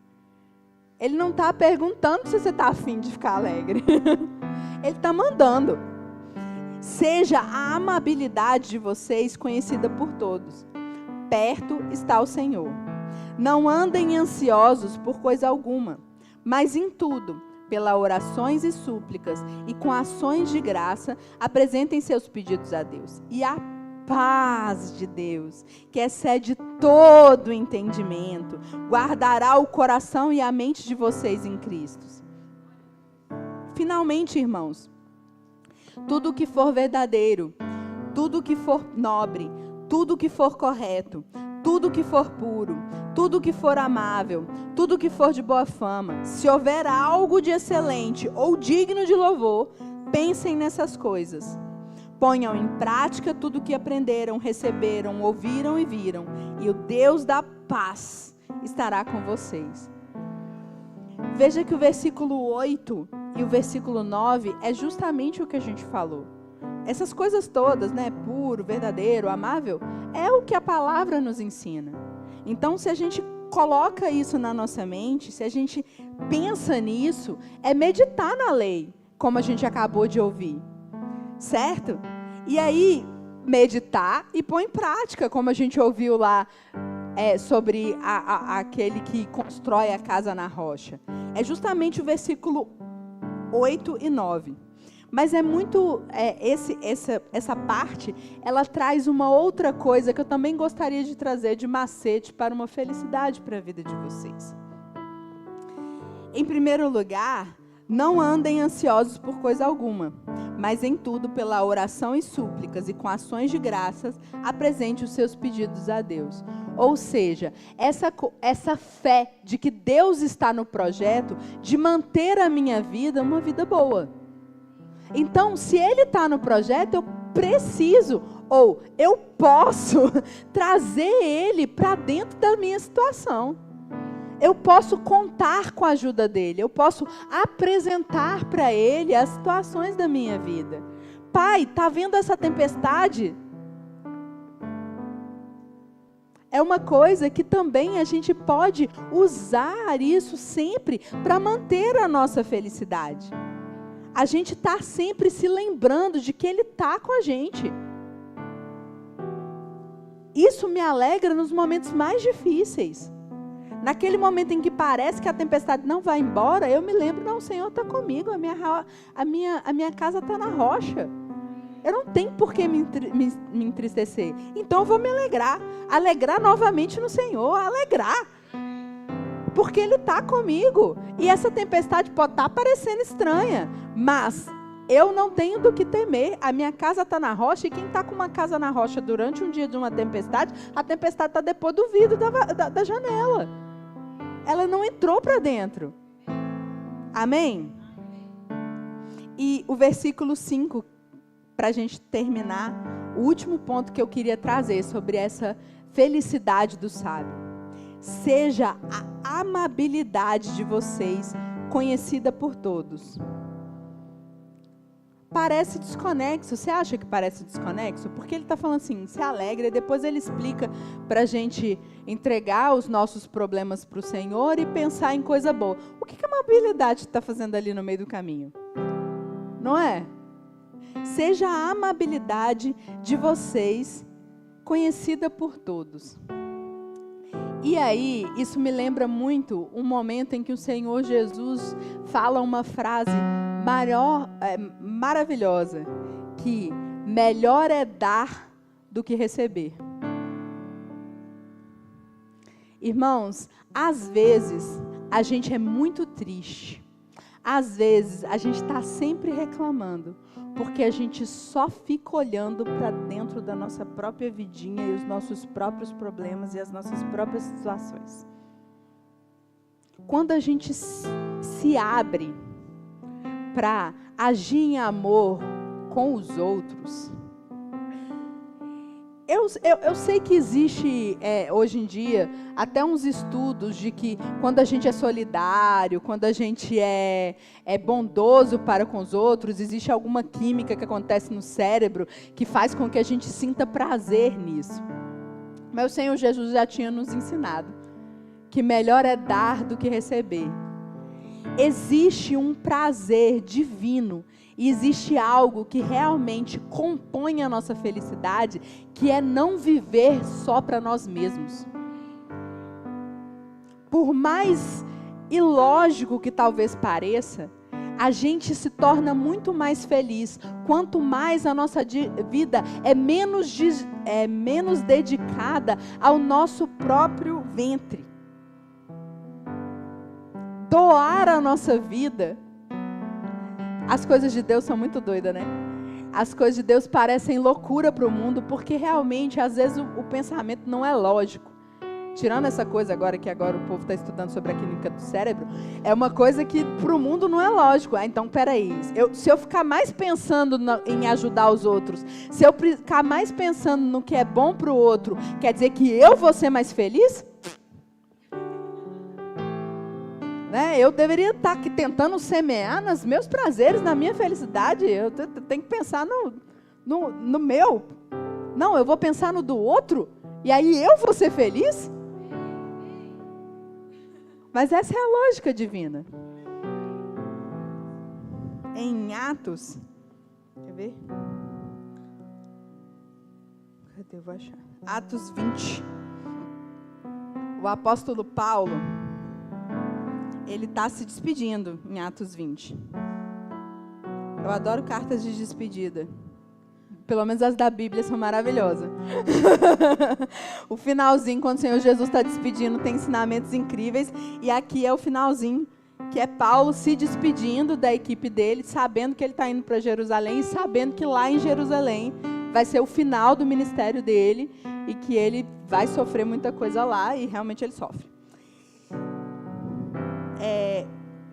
Ele não está perguntando se você está afim de ficar alegre. Ele está mandando. Seja a amabilidade de vocês conhecida por todos. Perto está o Senhor. Não andem ansiosos por coisa alguma, mas em tudo, pelas orações e súplicas e com ações de graça, apresentem seus pedidos a Deus. E a paz de Deus, que excede todo o entendimento, guardará o coração e a mente de vocês em Cristo. Finalmente, irmãos, tudo que for verdadeiro, tudo que for nobre, tudo que for correto, tudo que for puro, tudo que for amável, tudo que for de boa fama, se houver algo de excelente ou digno de louvor, pensem nessas coisas. Ponham em prática tudo que aprenderam, receberam, ouviram e viram, e o Deus da paz estará com vocês. Veja que o versículo 8 e o versículo 9 é justamente o que a gente falou. Essas coisas todas, né, puro, verdadeiro, amável, é o que a palavra nos ensina. Então, se a gente coloca isso na nossa mente, se a gente pensa nisso, é meditar na lei, como a gente acabou de ouvir, certo? E aí, meditar e pôr em prática, como a gente ouviu lá sobre aquele que constrói a casa na rocha. É justamente o versículo 8 e 9. Mas é muito, essa parte, ela traz uma outra coisa que eu também gostaria de trazer de macete para uma felicidade para a vida de vocês. Em primeiro lugar, não andem ansiosos por coisa alguma, mas em tudo, pela oração e súplicas e com ações de graças, apresente os seus pedidos a Deus. Ou seja, essa fé de que Deus está no projeto de manter a minha vida uma vida boa. Então, se Ele está no projeto, eu preciso, ou eu posso, trazer Ele para dentro da minha situação. Eu posso contar com a ajuda dEle, eu posso apresentar para Ele as situações da minha vida. Pai, está vendo essa tempestade? É uma coisa que também a gente pode usar isso sempre para manter a nossa felicidade. A gente está sempre se lembrando de que Ele está com a gente. Isso me alegra nos momentos mais difíceis. Naquele momento em que parece que a tempestade não vai embora, eu me lembro, não, o Senhor está comigo, a minha casa está na rocha. Eu não tenho por que me entristecer. Então eu vou me alegrar novamente no Senhor, alegrar. Porque Ele está comigo. E essa tempestade pode estar parecendo estranha, mas eu não tenho do que temer. A minha casa está na rocha, e quem está com uma casa na rocha durante um dia de uma tempestade, a tempestade está depois do vidro da janela. Ela não entrou para dentro. Amém? E o versículo 5, para a gente terminar, o último ponto que eu queria trazer sobre essa felicidade do sábio. Seja a amabilidade de vocês conhecida por todos. Parece desconexo. Você acha que parece desconexo? Porque ele está falando assim, se alegra, e depois ele explica para a gente entregar os nossos problemas para o Senhor e pensar em coisa boa. O que a amabilidade está fazendo ali no meio do caminho? Não é? Seja a amabilidade de vocês conhecida por todos. E aí, isso me lembra muito um momento em que o Senhor Jesus fala uma frase maravilhosa, que melhor é dar do que receber. Irmãos, às vezes a gente é muito triste, às vezes a gente está sempre reclamando, porque a gente só fica olhando para dentro da nossa própria vidinha e os nossos próprios problemas e as nossas próprias situações. Quando a gente se abre para agir em amor com os outros, eu sei que existe hoje em dia até uns estudos de que quando a gente é solidário, quando a gente é bondoso para com os outros, existe alguma química que acontece no cérebro que faz com que a gente sinta prazer nisso. Mas o Senhor Jesus já tinha nos ensinado que melhor é dar do que receber. Existe um prazer divino e existe algo que realmente compõe a nossa felicidade, que é não viver só para nós mesmos. Por mais ilógico que talvez pareça, a gente se torna muito mais feliz. Quanto mais a nossa vida é menos dedicada ao nosso próprio ventre. Doar a nossa vida. As coisas de Deus são muito doidas, né? As coisas de Deus parecem loucura para o mundo, porque realmente, às vezes, o pensamento não é lógico. Tirando essa coisa agora, que agora o povo está estudando sobre a química do cérebro, é uma coisa que para o mundo não é lógico. Então, peraí, se eu ficar mais pensando em ajudar os outros, se eu ficar mais pensando no que é bom para o outro, quer dizer que eu vou ser mais feliz? Né? Eu deveria estar aqui tentando semear nos meus prazeres, na minha felicidade. Eu tenho que pensar no meu. Não, eu vou pensar no do outro, e aí eu vou ser feliz? Mas essa é a lógica divina. Em Atos, quer ver? Cadê? Eu vou achar. Atos 20. O apóstolo Paulo, ele está se despedindo em Atos 20. Eu adoro cartas de despedida. Pelo menos as da Bíblia são maravilhosas. O finalzinho, quando o Senhor Jesus está despedindo, tem ensinamentos incríveis. E aqui é o finalzinho, que é Paulo se despedindo da equipe dele, sabendo que ele está indo para Jerusalém e sabendo que lá em Jerusalém vai ser o final do ministério dele e que ele vai sofrer muita coisa lá, e realmente ele sofre.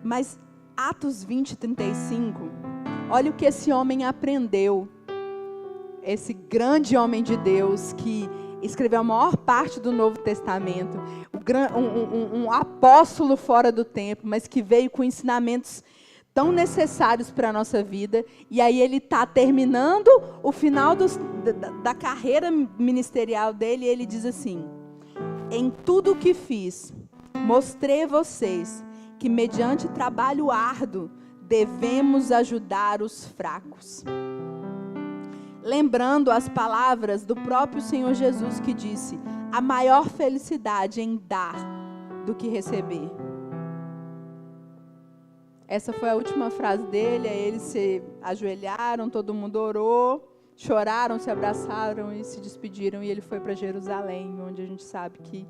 Mas Atos 20, 35, olha o que esse homem aprendeu. Esse grande homem de Deus que escreveu a maior parte do Novo Testamento, um apóstolo fora do tempo, mas que veio com ensinamentos tão necessários para a nossa vida. E aí ele está terminando o final da carreira ministerial dele, e ele diz assim: em tudo o que fiz, mostrei a vocês que mediante trabalho árduo devemos ajudar os fracos. Lembrando as palavras do próprio Senhor Jesus, que disse: a maior felicidade em dar do que receber. Essa foi a última frase dele. Aí eles se ajoelharam, todo mundo orou, choraram, se abraçaram e se despediram. E ele foi para Jerusalém, onde a gente sabe que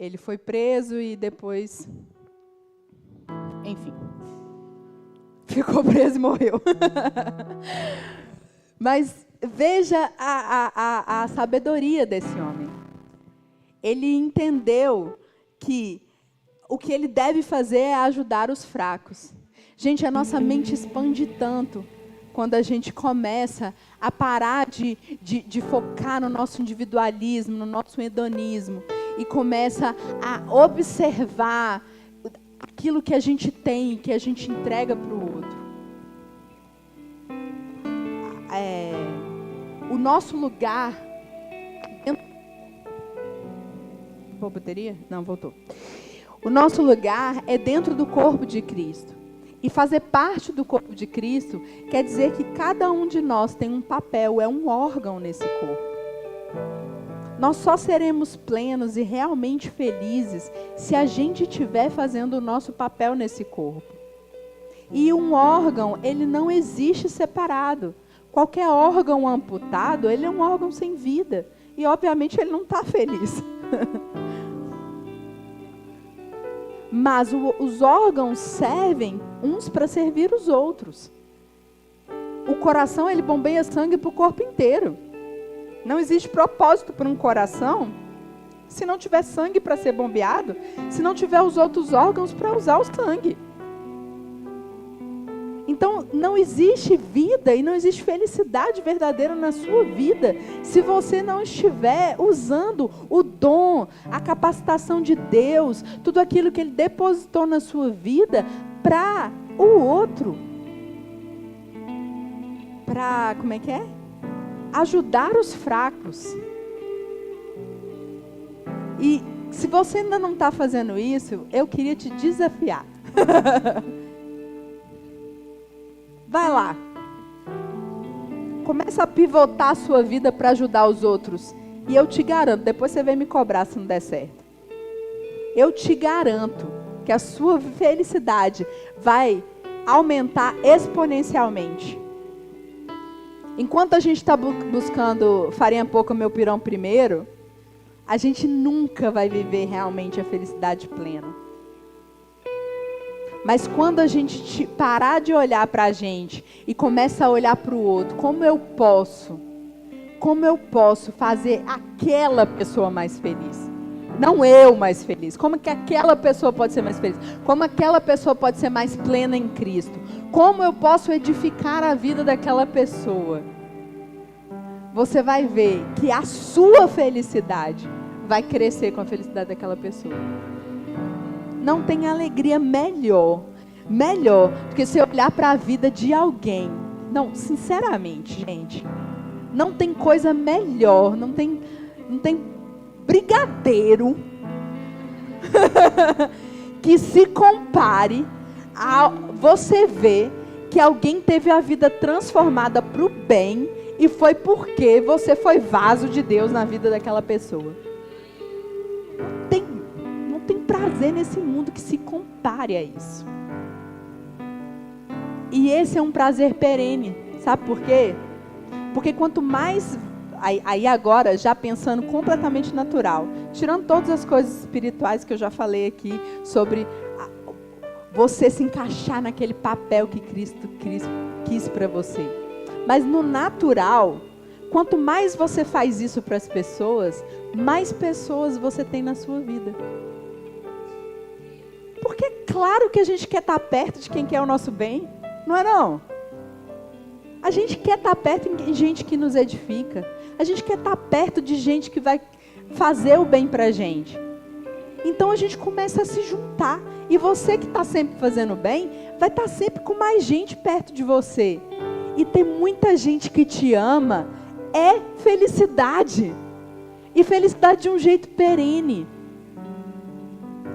ele foi preso e depois, enfim, ficou preso e morreu. Mas veja a sabedoria desse homem. Ele entendeu que o que ele deve fazer é ajudar os fracos. Gente, a nossa mente expande tanto quando a gente começa a parar de focar no nosso individualismo, no nosso hedonismo, e começa a observar aquilo que a gente tem, que a gente entrega para o outro. O nosso lugar... Voltou a bateria? Não, voltou. O nosso lugar é dentro do corpo de Cristo. E fazer parte do corpo de Cristo quer dizer que cada um de nós tem um papel, é um órgão nesse corpo. Nós só seremos plenos e realmente felizes se a gente estiver fazendo o nosso papel nesse corpo. E um órgão, ele não existe separado. Qualquer órgão amputado, ele é um órgão sem vida. E, obviamente, ele não está feliz. Mas os órgãos servem uns para servir os outros. O coração, ele bombeia sangue para o corpo inteiro. Não existe propósito para um coração se não tiver sangue para ser bombeado, se não tiver os outros órgãos para usar o sangue. Então, não existe vida e não existe felicidade verdadeira na sua vida se você não estiver usando o dom, a capacitação de Deus, tudo aquilo que Ele depositou na sua vida para o outro. Para, como é que é? Ajudar os fracos. E se você ainda não está fazendo isso, eu queria te desafiar. Vai lá. Começa a pivotar a sua vida para ajudar os outros. E eu te garanto, depois você vem me cobrar se não der certo. Eu te garanto que a sua felicidade vai aumentar exponencialmente. Enquanto a gente está buscando farinha pouca, meu pirão primeiro, a gente nunca vai viver realmente a felicidade plena. Mas quando a gente parar de olhar para a gente e começa a olhar para o outro, como eu posso fazer aquela pessoa mais feliz? Não eu mais feliz. Como que aquela pessoa pode ser mais feliz? Como aquela pessoa pode ser mais plena em Cristo? Como eu posso edificar a vida daquela pessoa? Você vai ver que a sua felicidade vai crescer com a felicidade daquela pessoa. Não tem alegria melhor do que você olhar para a vida de alguém. Não, sinceramente, gente, não tem coisa melhor, não tem brigadeiro que se compare a você ver que alguém teve a vida transformada para o bem e foi porque você foi vaso de Deus na vida daquela pessoa. Não tem prazer nesse mundo que se compare a isso. E esse é um prazer perene. Sabe por quê? Porque quanto mais... Aí agora, já pensando completamente natural, tirando todas as coisas espirituais que eu já falei aqui, sobre você se encaixar naquele papel que Cristo quis para você. Mas no natural, quanto mais você faz isso para as pessoas, mais pessoas você tem na sua vida. Porque é claro que a gente quer estar perto de quem quer o nosso bem, não é não? A gente quer estar perto de gente que nos edifica. A gente quer estar perto de gente que vai fazer o bem pra gente. Então a gente começa a se juntar. E você que está sempre fazendo bem, vai estar sempre com mais gente perto de você. E ter muita gente que te ama é felicidade. E felicidade de um jeito perene.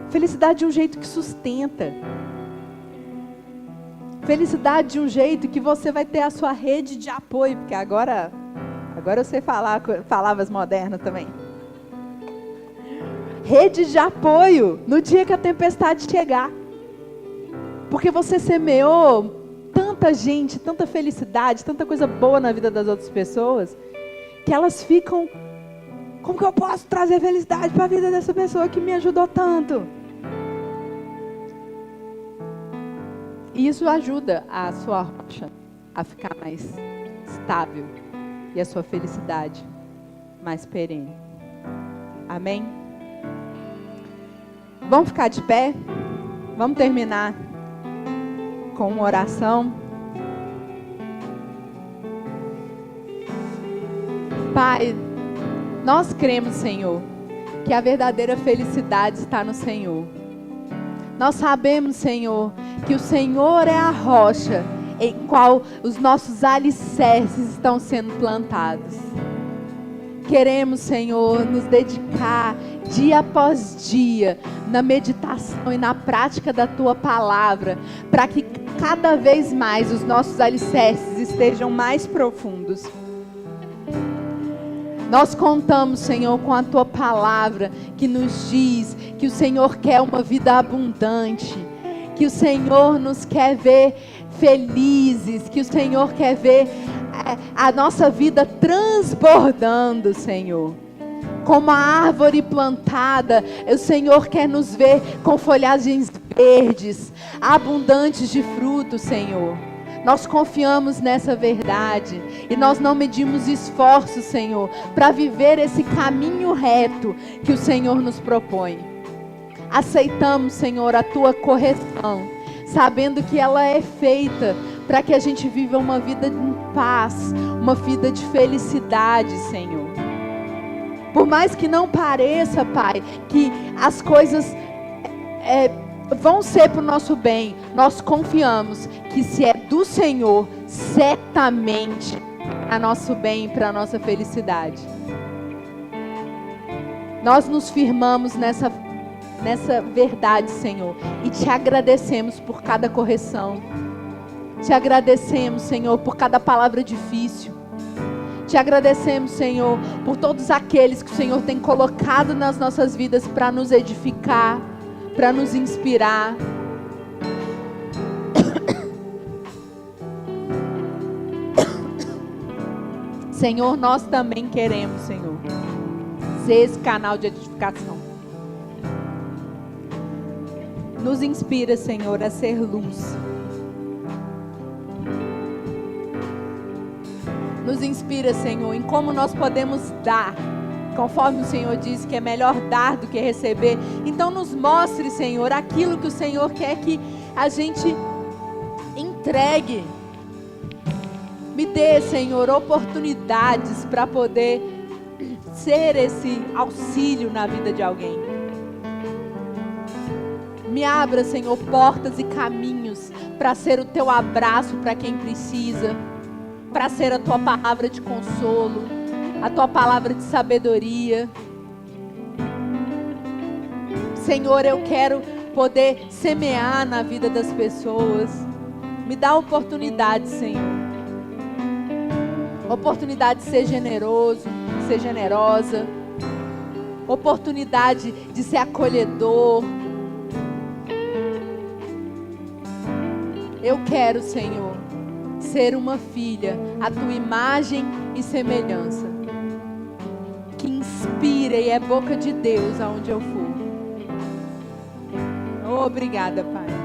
Felicidade de um jeito que sustenta. Felicidade de um jeito que você vai ter a sua rede de apoio. Porque agora eu sei falar palavras modernas também. Rede de apoio no dia que a tempestade chegar. Porque você semeou tanta gente, tanta felicidade, tanta coisa boa na vida das outras pessoas, que elas ficam, como que eu posso trazer felicidade para a vida dessa pessoa que me ajudou tanto? E isso ajuda a sua rocha a ficar mais estável e a sua felicidade mais perene. Amém? Vamos ficar de pé? Vamos terminar com uma oração. Pai, nós cremos, Senhor, que a verdadeira felicidade está no Senhor. Nós sabemos, Senhor, que o Senhor é a rocha em qual os nossos alicerces estão sendo plantados. Queremos, Senhor, nos dedicar dia após dia na meditação e na prática da Tua palavra, para que cada vez mais os nossos alicerces estejam mais profundos. Nós contamos, Senhor, com a Tua palavra que nos diz que o Senhor quer uma vida abundante, que o Senhor nos quer ver felizes, que o Senhor quer ver a nossa vida transbordando, Senhor. Como a árvore plantada, o Senhor quer nos ver com folhagens verdes, abundantes de frutos, Senhor. Nós confiamos nessa verdade e nós não medimos esforços, Senhor, para viver esse caminho reto que o Senhor nos propõe. Aceitamos, Senhor, a Tua correção, sabendo que ela é feita para que a gente viva uma vida em paz, uma vida de felicidade, Senhor. Por mais que não pareça, Pai, que as coisas vão ser para o nosso bem, nós confiamos que se é do Senhor, certamente para nosso bem e para a nossa felicidade. Nós nos firmamos nessa verdade, Senhor, e Te agradecemos por cada correção. Te agradecemos, Senhor, por cada palavra difícil. Te agradecemos, Senhor, por todos aqueles que o Senhor tem colocado nas nossas vidas para nos edificar, para nos inspirar. Senhor, nós também queremos, Senhor, ser esse canal de edificação. Nos inspira, Senhor, a ser luz. Nos inspira, Senhor, em como nós podemos dar, conforme o Senhor diz que é melhor dar do que receber. Então nos mostre, Senhor, aquilo que o Senhor quer que a gente entregue. Me dê, Senhor, oportunidades para poder ser esse auxílio na vida de alguém. Me abra, Senhor, portas e caminhos para ser o teu abraço para quem precisa, para ser a tua palavra de consolo, a tua palavra de sabedoria. Senhor, eu quero poder semear na vida das pessoas. Me dá oportunidade, Senhor. Oportunidade de ser generoso, de ser generosa. Oportunidade de ser acolhedor. Eu quero, Senhor, ser uma filha, a tua imagem e semelhança, que inspira e é boca de Deus aonde eu for. Obrigada, Pai.